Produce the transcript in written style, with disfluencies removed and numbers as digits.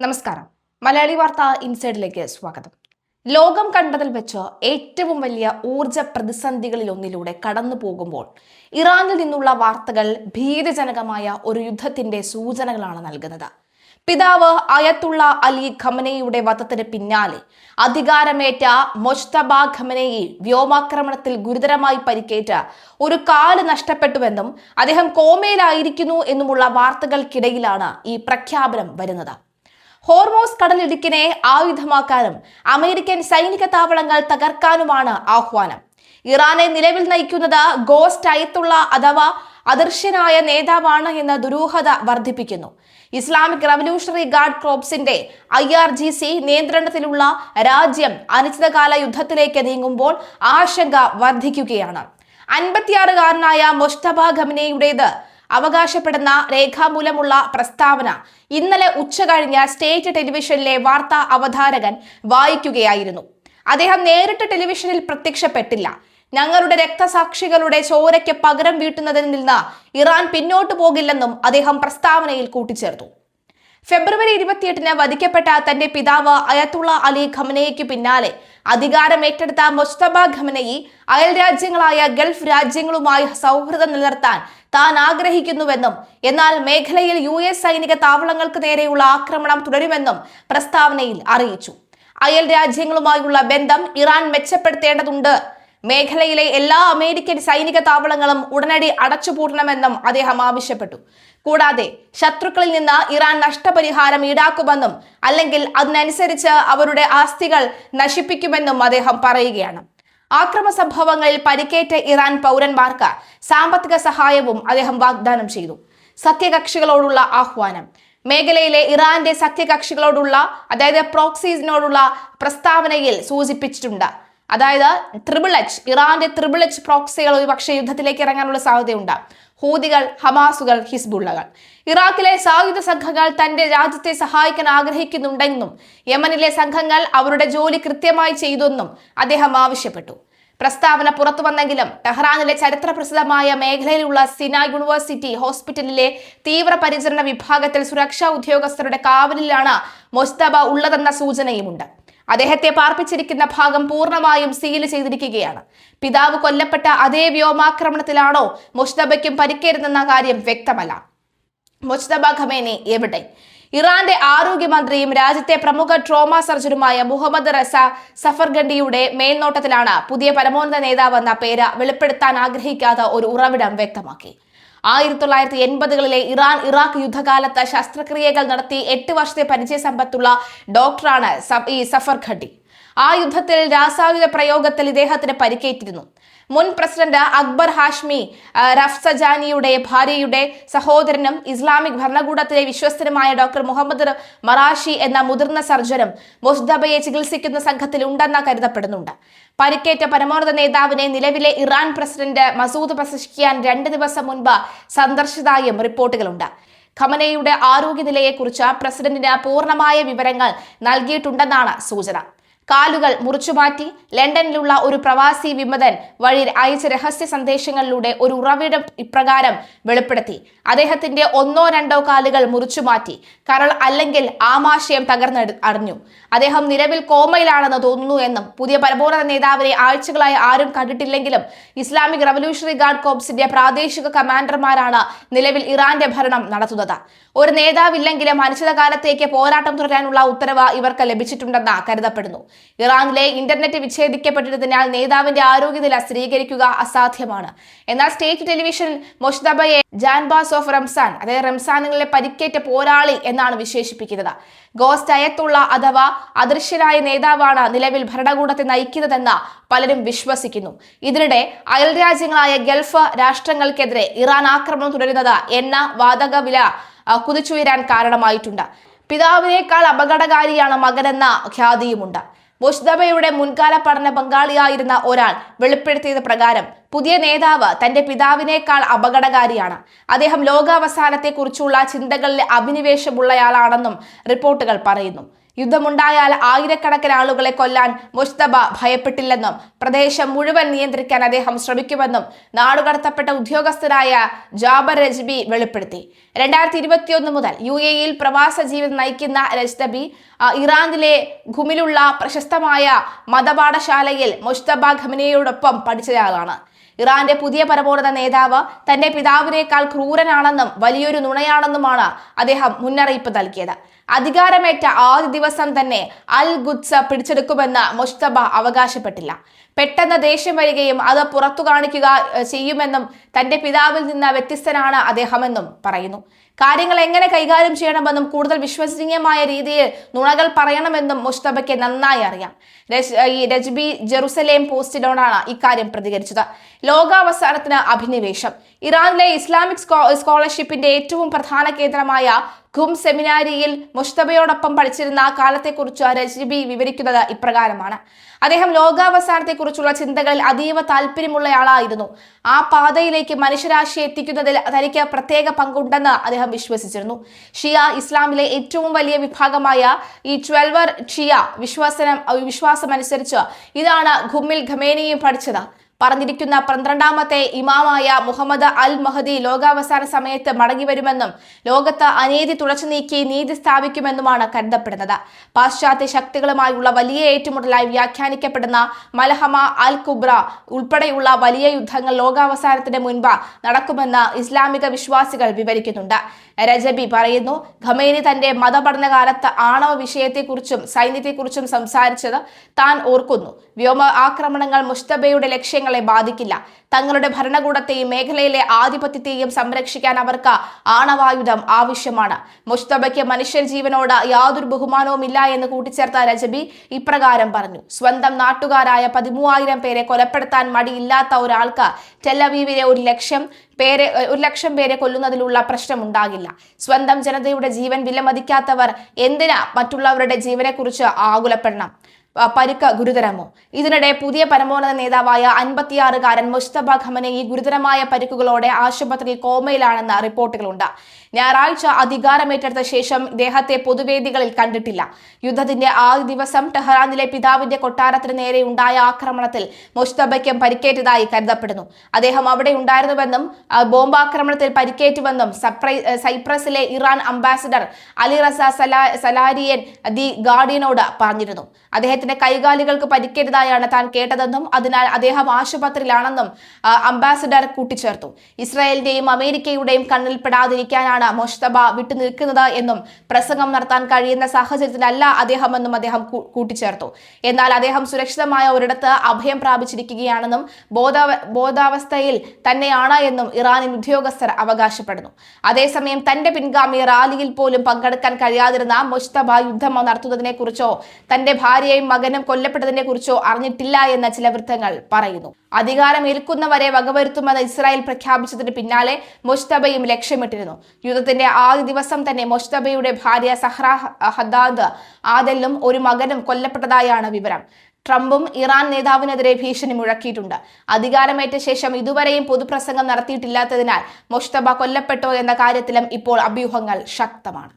നമസ്കാരം. മലയാളി വാർത്ത ഇൻസൈഡിലേക്ക് സ്വാഗതം. ലോകം കണ്ടതിൽ വെച്ച് ഏറ്റവും വലിയ ഊർജ പ്രതിസന്ധികളിൽ ഒന്നിലൂടെ കടന്നു പോകുമ്പോൾ ഇറാനിൽ നിന്നുള്ള വാർത്തകൾ ഭീതിജനകമായ ഒരു യുദ്ധത്തിന്റെ സൂചനകളാണ് നൽകുന്നത്. പിതാവ് അയത്തുള്ള അലി ഖമനേയിയുടെ വധത്തിന് പിന്നാലെ അധികാരമേറ്റ മൊജ്തബ ഖമനേയി വ്യോമാക്രമണത്തിൽ ഗുരുതരമായി പരിക്കേറ്റ ഒരു കാല് നഷ്ടപ്പെട്ടുവെന്നും അദ്ദേഹം കോമയിലായിരിക്കുന്നു എന്നുമുള്ള വാർത്തകൾക്കിടയിലാണ് ഈ പ്രഖ്യാപനം വരുന്നത്. ഹോർമോസ് കടലിടുക്കിനെ ആയുധമാക്കാനും അമേരിക്കൻ സൈനിക താവളങ്ങൾ തകർക്കാനുമാണ് ആഹ്വാനം. ഇറാനെ നിലവിൽ നയിക്കുന്നത് ഗോസ്റ്റ് അയത്തുള്ള അഥവാ അദൃശ്യനായ നേതാവാണ് എന്ന ദുരൂഹത വർദ്ധിപ്പിക്കുന്നു. ഇസ്ലാമിക് റവല്യൂഷണറി ഗാർഡ് കോർപ്സിന്റെ IRGC നിയന്ത്രണത്തിലുള്ള രാജ്യം അനിശ്ചിതകാല യുദ്ധത്തിലേക്ക് നീങ്ങുമ്പോൾ ആശങ്ക വർദ്ധിക്കുകയാണ്. 56-കാരനായ മൊജ്തബ ഖമനേയിയുടേത് അവകാശപ്പെടുന്ന രേഖാമൂലമുള്ള പ്രസ്താവന ഇന്നലെ ഉച്ചകഴിഞ്ഞ് സ്റ്റേറ്റ് ടെലിവിഷനിലെ വാർത്താ അവതാരകൻ വായിക്കുകയായിരുന്നു. അദ്ദേഹം നേരിട്ട് ടെലിവിഷനിൽ പ്രത്യക്ഷപ്പെട്ടില്ല. ഞങ്ങളുടെ രക്തസാക്ഷികളുടെ ചോരയ്ക്ക് പകരം വീട്ടുന്നതിൽ നിന്ന് ഇറാൻ പിന്നോട്ടു പോകില്ലെന്നും അദ്ദേഹം പ്രസ്താവനയിൽ കൂട്ടിച്ചേർത്തു. ഫെബ്രുവരി 28-ന് വധിക്കപ്പെട്ട തന്റെ പിതാവ് അയത്തുള്ള അലി ഖമനേയിക്ക് പിന്നാലെ അധികാരമേറ്റെടുത്ത മൊജ്തബ ഖമനേയി അയൽ രാജ്യങ്ങളായ ഗൾഫ് രാജ്യങ്ങളുമായി സൗഹൃദം നിലനിർത്താൻ താൻ ആഗ്രഹിക്കുന്നുവെന്നും എന്നാൽ മേഖലയിൽ US സൈനിക താവളങ്ങൾക്ക് നേരെയുള്ള ആക്രമണം തുടരുമെന്നും പ്രസ്താവനയിൽ അറിയിച്ചു. അയൽ രാജ്യങ്ങളുമായുള്ള ബന്ധം ഇറാൻ മെച്ചപ്പെടുത്തേണ്ടതുണ്ട്. മേഖലയിലെ എല്ലാ അമേരിക്കൻ സൈനിക താവളങ്ങളും ഉടനടി അടച്ചുപൂട്ടണമെന്നും അദ്ദേഹം ആവശ്യപ്പെട്ടു. കൂടാതെ ശത്രുക്കളിൽ നിന്ന് ഇറാൻ നഷ്ടപരിഹാരം ഈടാക്കുമെന്നും അല്ലെങ്കിൽ അതിനനുസരിച്ച് അവരുടെ ആസ്തികൾ നശിപ്പിക്കുമെന്നും അദ്ദേഹം പറയുകയാണ്. ആക്രമ സംഭവങ്ങളിൽ പരിക്കേറ്റ ഇറാൻ പൗരന്മാർക്ക് സാമ്പത്തിക സഹായവും അദ്ദേഹം വാഗ്ദാനം ചെയ്തു. സഖ്യകക്ഷികളോടുള്ള ആഹ്വാനം. മേഖലയിലെ ഇറാന്റെ സഖ്യകക്ഷികളോടുള്ള അതായത് പ്രോക്സീസിനോടുള്ള പ്രസ്താവനയിൽ സൂചിപ്പിച്ചിട്ടുണ്ട്. അതായത് H ഇറാന്റെ H പ്രോക്സികൾ ഒരുപക്ഷെ യുദ്ധത്തിലേക്ക് ഇറങ്ങാനുള്ള സാധ്യതയുണ്ട്. ഹൂതികൾ, ഹമാസുകൾ, ഹിസ്ബുള്ളകൾ. ഇറാഖിലെ സായുധ സംഘങ്ങൾ തന്റെ രാജ്യത്തെ സഹായിക്കാൻ ആഗ്രഹിക്കുന്നുണ്ടെന്നും യമനിലെ സംഘങ്ങൾ അവരുടെ ജോലി കൃത്യമായി ചെയ്തെന്നും അദ്ദേഹം ആവശ്യപ്പെട്ടു. പ്രസ്താവന പുറത്തു വന്നെങ്കിലും ടെഹ്റാനിലെ ചരിത്ര പ്രസിദ്ധമായ മേഖലയിലുള്ള സിന യൂണിവേഴ്സിറ്റി ഹോസ്പിറ്റലിലെ തീവ്രപരിചരണ വിഭാഗത്തിൽ സുരക്ഷാ ഉദ്യോഗസ്ഥരുടെ കാവലിലാണ് മൊജ്തബ ഉള്ളതെന്ന സൂചനയുമുണ്ട്. അദ്ദേഹത്തെ പാർപ്പിച്ചിരിക്കുന്ന ഭാഗം പൂർണ്ണമായും സീൽ ചെയ്തിരിക്കുകയാണ്. പിതാവ് കൊല്ലപ്പെട്ട അതേ വ്യോമാക്രമണത്തിലാണോ മൊജ്തബയ്ക്കും പരിക്കേറ്റതെന്ന കാര്യം വ്യക്തമല്ല. മൊജ്തബ ഖമേനി എവിടെ? ഇറാന്റെ ആരോഗ്യമന്ത്രിയും രാജ്യത്തെ പ്രമുഖ ട്രോമ സർജനുമായ മുഹമ്മദ് റസ സഫർഗണ്ടിയുടെ മേൽനോട്ടത്തിലാണ് പുതിയ പരമോന്നത നേതാവെന്ന പേര് വെളിപ്പെടുത്താൻ ആഗ്രഹിക്കാത്ത ഒരു ഉറവിടം വ്യക്തമാക്കി. 1980-കളിലെ ഇറാഖ് യുദ്ധകാലത്ത് ശസ്ത്രക്രിയകൾ നടത്തി 8 വർഷത്തെ പരിചയസമ്പത്തുള്ള ഡോക്ടറാണ് ഈ സഫർഖണ്ടി. ആ യുദ്ധത്തിൽ രാസായുധ പ്രയോഗത്തിൽ ഇദ്ദേഹത്തിന് പരിക്കേറ്റിരുന്നു. മുൻ പ്രസിഡന്റ് അക്ബർ ഹാഷ്മി റഫ്സജാനിയുടെ ഭാര്യയുടെ സഹോദരനും ഇസ്ലാമിക് ഭരണകൂടത്തിലെ വിശ്വസ്തനുമായ ഡോക്ടർ മുഹമ്മദ് മറാഷി എന്ന മുതിർന്ന സർജനും മൊജ്തബയെ ചികിത്സിക്കുന്ന സംഘത്തിൽ ഉണ്ടെന്ന് കരുതപ്പെടുന്നുണ്ട്. പരിക്കേറ്റ പരമോന്നത നേതാവിനെ നിലവിലെ ഇറാൻ പ്രസിഡന്റ് മസൂദ് പെസഷ്കിയാൻ 2 ദിവസം മുൻപ് സന്ദർശിച്ചതായും റിപ്പോർട്ടുകളുണ്ട്. ഖമനേയിയുടെ ആരോഗ്യനിലയെക്കുറിച്ച് പ്രസിഡന്റിന് പൂർണ്ണമായ വിവരങ്ങൾ നൽകിയിട്ടുണ്ടെന്നാണ് സൂചന. കാലുകൾ മുറിച്ചുമാറ്റി ലണ്ടനിലുള്ള ഒരു പ്രവാസി വിമതൻ വഴി അയച്ച രഹസ്യ സന്ദേശങ്ങളിലൂടെ ഒരു ഉറവിടം ഇപ്രകാരം വെളിപ്പെടുത്തി. അദ്ദേഹത്തിന്റെ 1-2 കാലുകൾ മുറിച്ചുമാറ്റി. കരൾ അല്ലെങ്കിൽ ആമാശയം തകർന്നറിഞ്ഞു. അദ്ദേഹം നിലവിൽ കോമയിലാണെന്ന് തോന്നുന്നു എന്നും പുതിയ പരമോന്നത നേതാവിനെ ആഴ്ചകളായി ആരും കണ്ടിട്ടില്ലെങ്കിലും ഇസ്ലാമിക് റവല്യൂഷണറി ഗാർഡ് കോർപ്സിന്റെ പ്രാദേശിക കമാൻഡർമാരാണ് നിലവിൽ ഇറാന്റെ ഭരണം നടത്തുന്നത്. ഒരു നേതാവില്ലെങ്കിലും അനിശ്ചിതകാലത്തേക്ക് പോരാട്ടം തുടരാനുള്ള ഉത്തരവ് ഇവർക്ക് ലഭിച്ചിട്ടുണ്ടെന്ന് കരുതപ്പെടുന്നു. ഇറാനിലെ ഇന്റർനെറ്റ് വിച്ഛേദിക്കപ്പെട്ടതിനാൽ നേതാവിന്റെ ആരോഗ്യനില സ്ഥിരീകരിക്കുക അസാധ്യമാണ്. എന്നാൽ state television മൊജ്തബയെ Janbaz of Ramzan അതായത് റംസാനുകളിലെ പരിക്കേറ്റ പോരാളി എന്നാണ് വിശേഷിപ്പിക്കുന്നത്. ഗോസ്റ്റ് അയത്തുള്ള അഥവാ അദൃശ്യനായ നേതാവാണ് നിലവിൽ ഭരണകൂടത്തെ നയിക്കുന്നതെന്ന് പലരും വിശ്വസിക്കുന്നു. ഇതിനിടെ അയൽ രാജ്യങ്ങളായ ഗൾഫ് രാഷ്ട്രങ്ങൾക്കെതിരെ ഇറാൻ ആക്രമണം തുടരുന്നത് എണ്ണ വാതക വില കുതിച്ചുയരാൻ കാരണമായിട്ടുണ്ട്. പിതാവിനേക്കാൾ അപകടകാരിയാണ് മകനെന്ന ഖ്യാതിയുമുണ്ട്. മൊജ്തബയുടെ മുൻകാല പഠന പങ്കാളിയായിരുന്ന ഒരാൾ വെളിപ്പെടുത്തിയത് പ്രകാരം പുതിയ നേതാവ് തന്റെ പിതാവിനേക്കാൾ അപകടകാരിയാണ്. അദ്ദേഹം ലോകാവസാനത്തെക്കുറിച്ചുള്ള ചിന്തകളിൽ അഭിനിവേശമുള്ളയാളാണെന്നും റിപ്പോർട്ടുകൾ പറയുന്നു. യുദ്ധമുണ്ടായാൽ ആയിരക്കണക്കിന് ആളുകളെ കൊല്ലാൻ മുസ്തബ ഭയപ്പെട്ടില്ലെന്നും പ്രദേശം മുഴുവൻ നിയന്ത്രിക്കാൻ അദ്ദേഹം ശ്രമിക്കുമെന്നും നാടുകടത്തപ്പെട്ട ഉദ്യോഗസ്ഥരായ ജാബർ രജ്ബി വെളിപ്പെടുത്തി. 2021 മുതൽ UAE-യിൽ പ്രവാസ ജീവിതം നയിക്കുന്ന രജ്ബി ഇറാനിലെ ഖുമിലുള്ള പ്രശസ്തമായ മതപാഠശാലയിൽ മുസ്തബ ഖമനേയിയോടൊപ്പം പഠിച്ചയാളാണ്. ഇറാന്റെ പുതിയ പരമോന്നത നേതാവ് തന്റെ പിതാവിനേക്കാൾ ക്രൂരനാണെന്നും വലിയൊരു നുണയാണെന്നുമാണ് അദ്ദേഹം മുന്നറിയിപ്പ് നൽകിയത്. അധികാരമേറ്റ ആദ്യ ദിവസം തന്നെ അൽ ഖുദ്സ് പിടിച്ചെടുക്കുമെന്ന് മുസ്തബ അവകാശപ്പെട്ടില്ല. പെട്ടെന്ന് ദേഷ്യം വരികയും അത് പുറത്തു കാണിക്കുക ചെയ്യുമെന്നും തന്റെ പിതാവിൽ നിന്ന് വ്യത്യസ്തനാണ് അദ്ദേഹമെന്നും പറയുന്നു. കാര്യങ്ങൾ എങ്ങനെ കൈകാര്യം ചെയ്യണമെന്നും കൂടുതൽ വിശ്വസനീയമായ രീതിയിൽ നുണകൾ പറയണമെന്നും മുസ്തബയ്ക്ക് നന്നായി അറിയാം. രജ്ബി ജെറുസലേം പോസ്റ്റിനോടാണ് ഇക്കാര്യം പ്രതികരിച്ചത്. ലോകാവസാനത്തിന് അഭിനിവേശം. ഇറാനിലെ ഇസ്ലാമിക് സ്കോളർഷിപ്പിന്റെ ഏറ്റവും പ്രധാന കേന്ദ്രമായ ഖും സെമിനാരിയിൽ മുസ്തബയോടൊപ്പം പഠിച്ചിരുന്ന കാലത്തെക്കുറിച്ച് രജ്ബി വിവരിക്കുന്നത് ഇപ്രകാരമാണ്. അദ്ദേഹം ലോകാവസാനത്തെക്കുറിച്ചുള്ള ചിന്തകളിൽ അതീവ താല്പര്യമുള്ളയാളായിരുന്നു. ആ പാതയിലേക്ക് മനുഷ്യരാശിയെ എത്തിക്കുന്നതിൽ തനിക്ക് പ്രത്യേക പങ്കുണ്ടെന്ന് അദ്ദേഹം വിശ്വസിച്ചിരുന്നു. ഷിയ ഇസ്ലാമിലെ ഏറ്റവും വലിയ വിഭാഗമായ ഈ 12 ഷിയ വിശ്വാസമനുസരിച്ച് ഇതാണ് ഖുമിൽ ഖമേനിയും പഠിച്ചത്. പറഞ്ഞിരിക്കുന്ന 12ാമത്തെ ഇമാമായ മുഹമ്മദ് അൽ മഹദി ലോകാവസാന സമയത്ത് മടങ്ങിവരുമെന്നും ലോകത്ത് അനീതി തുടച്ചു നീക്കി നീതി സ്ഥാപിക്കുമെന്നുമാണ് കരുതപ്പെടുന്നത്. പാശ്ചാത്യ ശക്തികളുമായുള്ള വലിയ ഏറ്റുമുട്ടലായി വ്യാഖ്യാനിക്കപ്പെടുന്ന മൽഹമ അൽ കുബ്ര ഉൾപ്പെടെയുള്ള വലിയ യുദ്ധങ്ങൾ ലോകാവസാനത്തിന് മുൻപ് നടക്കുമെന്ന് ഇസ്ലാമിക വിശ്വാസികൾ വിവരിക്കുന്നുണ്ട്. രജബി പറയുന്നു, ഖമേനി തന്റെ മതപഠനകാലത്ത് ആണവ വിഷയത്തെക്കുറിച്ചും സൈന്യത്തെക്കുറിച്ചും സംസാരിച്ചത് താൻ ഓർക്കുന്നു. വ്യോമ ആക്രമണങ്ങൾ മുസ്തബയുടെ ലക്ഷ്യങ്ങളെ ബാധിക്കില്ല. തങ്ങളുടെ ഭരണകൂടത്തെയും മേഖലയിലെ ആധിപത്യത്തെയും സംരക്ഷിക്കാൻ അവർക്ക് ആണവായുധം ആവശ്യമാണ്. മുസ്തബയ്ക്ക് മനുഷ്യ ജീവനോട് യാതൊരു ബഹുമാനവുമില്ല എന്ന് കൂട്ടിച്ചേർത്ത രജബി ഇപ്രകാരം പറഞ്ഞു. സ്വന്തം നാട്ടുകാരായ 13,000 പേരെ കൊലപ്പെടുത്താൻ മടിയില്ലാത്ത ഒരാൾക്ക് ടെലവീവിലെ 1,00,000 പേരെ കൊല്ലുന്നതിലുള്ള പ്രശ്നമുണ്ടാകില്ല. സ്വന്തം ജനതയുടെ ജീവൻ വിലമതിക്കാത്തവർ എന്തിനാ മറ്റുള്ളവരുടെ ജീവനെക്കുറിച്ച് ആകുലപ്പെടണം? പരിക്ക് ഗുരുതരമോ? ഇതിനിടെ പുതിയ പരമോന്നത നേതാവായ 56-കാരൻ മുസ്തബ ഖമനേയി ഗുരുതരമായ പരിക്കുകളോടെ ആശുപത്രിയിൽ കോമയിലാണെന്ന് റിപ്പോർട്ടുകളുണ്ട്. ഞായറാഴ്ച അധികാരമേറ്റെടുത്ത ശേഷം ഇദ്ദേഹത്തെ പൊതുവേദികളിൽ കണ്ടിട്ടില്ല. യുദ്ധത്തിന്റെ ആദ്യ ദിവസം ടെഹ്റാനിലെ പിതാവിന്റെ കൊട്ടാരത്തിന് നേരെ ഉണ്ടായ ആക്രമണത്തിൽ മുസ്തബയ്ക്കും പരിക്കേറ്റതായി കരുതപ്പെടുന്നു. അദ്ദേഹം അവിടെ ഉണ്ടായിരുന്നുവെന്നും ബോംബാക്രമണത്തിൽ പരിക്കേറ്റുവെന്നും സൈപ്രസിലെ Iran ambassador Ali Reza Salarian the ഗാർഡിയനോട് പറഞ്ഞിരുന്നു. അദ്ദേഹത്തിന്റെ കൈകാലുകൾക്ക് പരിക്കേറ്റതായാണ് താൻ കേട്ടതെന്നും അതിനാൽ അദ്ദേഹം ആശുപത്രിയിലാണെന്നും അംബാസിഡർ കൂട്ടിച്ചേർത്തു. ഇസ്രായേലിന്റെയും അമേരിക്കയുടെയും കണ്ണിൽപ്പെടാതിരിക്കാനാണ് മുസ്തബ വിട്ടുനിൽക്കുന്നത് എന്നും പ്രസംഗം നടത്താൻ കഴിയുന്ന സാഹചര്യത്തിലല്ല അദ്ദേഹമെന്നും അദ്ദേഹം കൂട്ടിച്ചേർത്തു. എന്നാൽ അദ്ദേഹം സുരക്ഷിതമായ ഒരിടത്ത് അഭയം പ്രാപിച്ചിരിക്കുകയാണെന്നും ബോധാവസ്ഥയിൽ തന്നെയാണ് എന്നും ഇറാനിയൻ ഉദ്യോഗസ്ഥർ അവകാശപ്പെടുന്നു. അതേസമയം തന്റെ പിൻഗാമി റാലിയിൽ പോലും പങ്കെടുക്കാൻ കഴിയാതിരുന്ന മുസ്തബ യുദ്ധം നടത്തുന്നതിനെ കുറിച്ചോ തന്റെ ഭാര്യയും മകനും കൊല്ലപ്പെട്ടതിനെ കുറിച്ചോ അറിഞ്ഞിട്ടില്ല എന്ന് ചില വൃത്തങ്ങൾ പറയുന്നു. അധികാരമേൽക്കുന്നവരെ വകവരുത്തുമെന്ന് ഇസ്രായേൽ പ്രഖ്യാപിച്ചതിന് പിന്നാലെ മുസ്തബയും ലക്ഷ്യമിട്ടിരുന്നു. യുദ്ധത്തിന്റെ ആദ്യ ദിവസം തന്നെ മുസ്തബയുടെ ഭാര്യ സഹ്റ ഹദ്ദാദ് ആദലും ഒരു മകനും കൊല്ലപ്പെട്ടതായാണ് വിവരം. ട്രംപും ഇറാൻ നേതാവിനെതിരെ ഭീഷണി മുഴക്കിയിട്ടുണ്ട്. അധികാരമേറ്റ ശേഷം ഇതുവരെയും പൊതുപ്രസംഗം നടത്തിയിട്ടില്ലാത്തതിനാൽ മുസ്തബ കൊല്ലപ്പെട്ടോ എന്ന കാര്യത്തിലും ഇപ്പോൾ അഭ്യൂഹങ്ങൾ ശക്തമാണ്.